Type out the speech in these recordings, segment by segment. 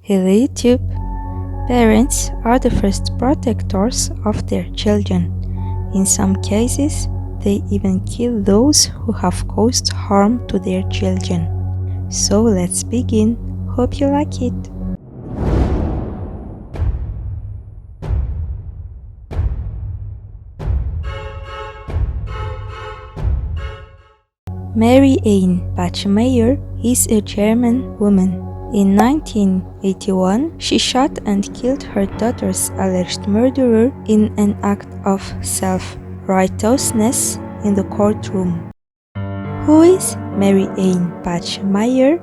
Hello YouTube! Parents are the first protectors of their children. In some cases, they even kill those who have caused harm to their children. So let's begin. Hope you like it. Marianne Bachmeier is a German woman. In 1981, she shot and killed her daughter's alleged murderer in an act of self-righteousness in the courtroom. Who is Marianne Bachmeier?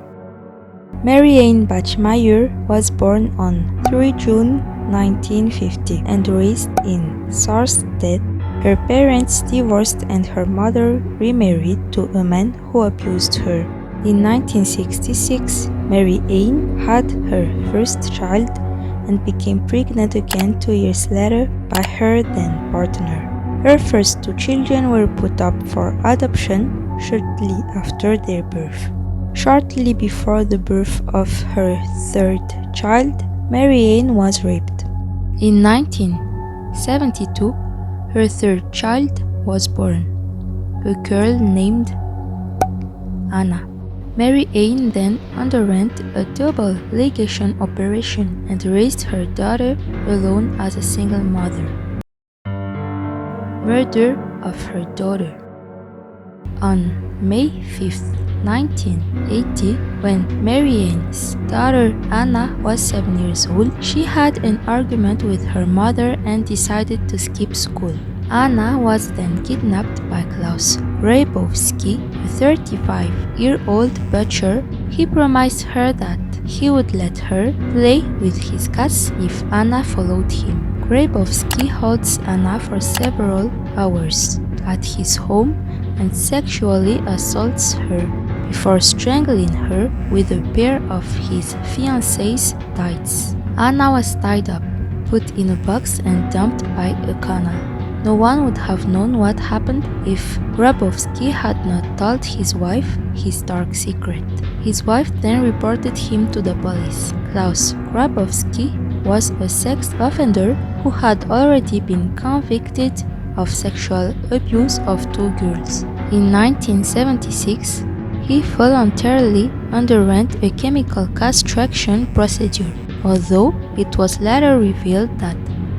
Marianne Bachmeier was born on 3 June 1950 and raised in Sarstedt. Her parents divorced and her mother remarried to a man who abused her. In 1966, Marianne had her first child and became pregnant again 2 years later by her then partner. Her first 2 children were put up for adoption shortly after their birth. Shortly before the birth of her third child, Marianne was raped. In 1972, her third child was born, a girl named Anna. Marianne then underwent a double ligation operation and raised her daughter alone as a single mother. Murder of her daughter. On May 5, 1980, when Marianne's daughter Anna was 7 years old, she had an argument with her mother and decided to skip school. Anna was then kidnapped by Klaus Grabowski, a 35-year-old butcher. He promised her that he would let her play with his cats if Anna followed him. Grabowski holds Anna for several hours at his home and sexually assaults her before strangling her with a pair of his fiancé's tights. Anna was tied up, put in a box and dumped by a canal. No one would have known what happened if Grabowski had not told his wife his dark secret. His wife then reported him to the police. Klaus Grabowski was a sex offender who had already been convicted of sexual abuse of 2 girls. In 1976, he voluntarily underwent a chemical castration procedure, although it was later revealed that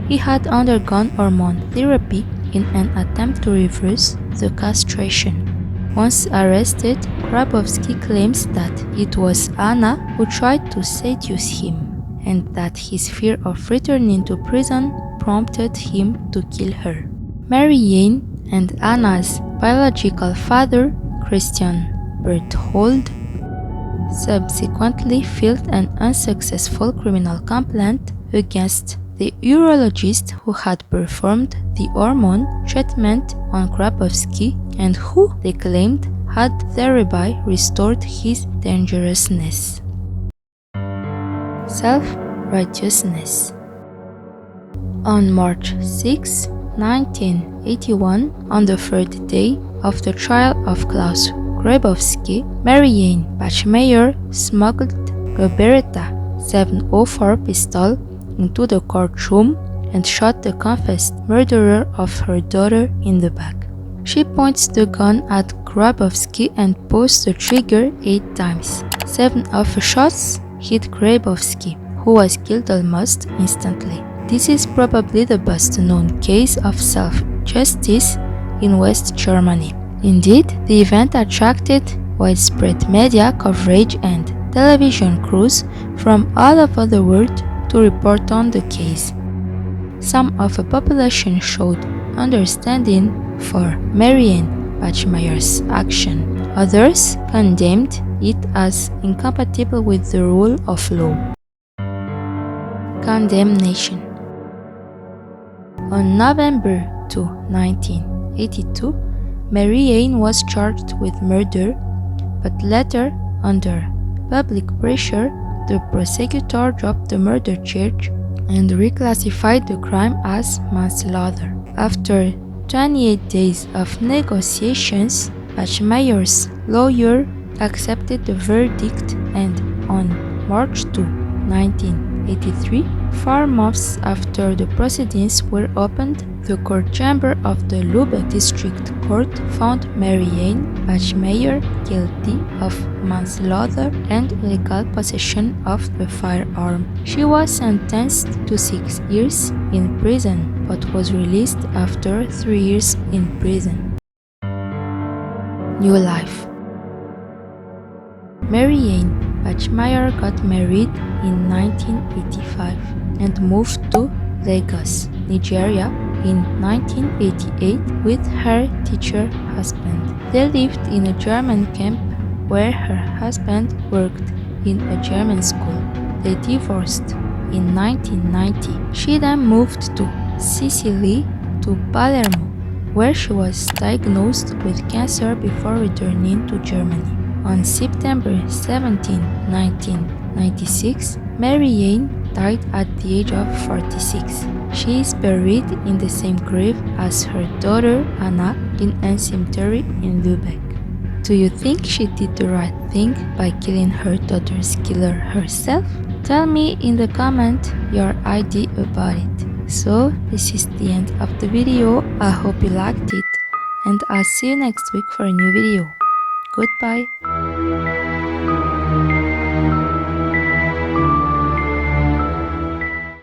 he had undergone hormone therapy in an attempt to reverse the castration. Once arrested, Grabowski claims that it was Anna who tried to seduce him, and that his fear of returning to prison prompted him to kill her. Marianne and Anna's biological father, Christian Berthold, subsequently filed an unsuccessful criminal complaint against the urologist who had performed the hormone treatment on Grabowski and who, they claimed, had thereby restored his dangerousness. Self-righteousness. On March 6, 1981, on the third day of the trial of Klaus Grabowski, Marianne Bachmeier smuggled a Beretta 704 pistol into the courtroom and shot the confessed murderer of her daughter in the back. She points the gun at Grabowski and pulls the trigger 8 times. 7 of the shots hit Grabowski, who was killed almost instantly. This is probably the best known case of self-justice in West Germany. Indeed, the event attracted widespread media coverage and television crews from all over the world to report on the case. Some of the population showed understanding for Marianne Bachmeier's action. Others condemned it as incompatible with the rule of law. Condemnation. On November 2, 1982, Marianne was charged with murder, but later, under public pressure, the prosecutor dropped the murder charge and reclassified the crime as manslaughter. After 28 days of negotiations, Bachmeier's lawyer accepted the verdict and on March 2, 1983, 4 months after the proceedings were opened, the court chamber of the Lübeck District Court found Marianne Bachmeier guilty of manslaughter and illegal possession of a firearm. She was sentenced to 6 years in prison, but was released after 3 years in prison. New life. Marianne Bachmeier got married in 1985 and moved to Lagos, Nigeria in 1988 with her teacher husband. They lived in a German camp where her husband worked in a German school. They divorced in 1990. She then moved to Sicily to Palermo, where she was diagnosed with cancer before returning to Germany. On September 17, 1996, Marianne died at the age of 46. She is buried in the same grave as her daughter Anna in a cemetery in Lübeck. Do you think she did the right thing by killing her daughter's killer herself? Tell me in the comment your idea about it. So, this is the end of the video. I hope you liked it, and I'll see you next week for a new video. Goodbye.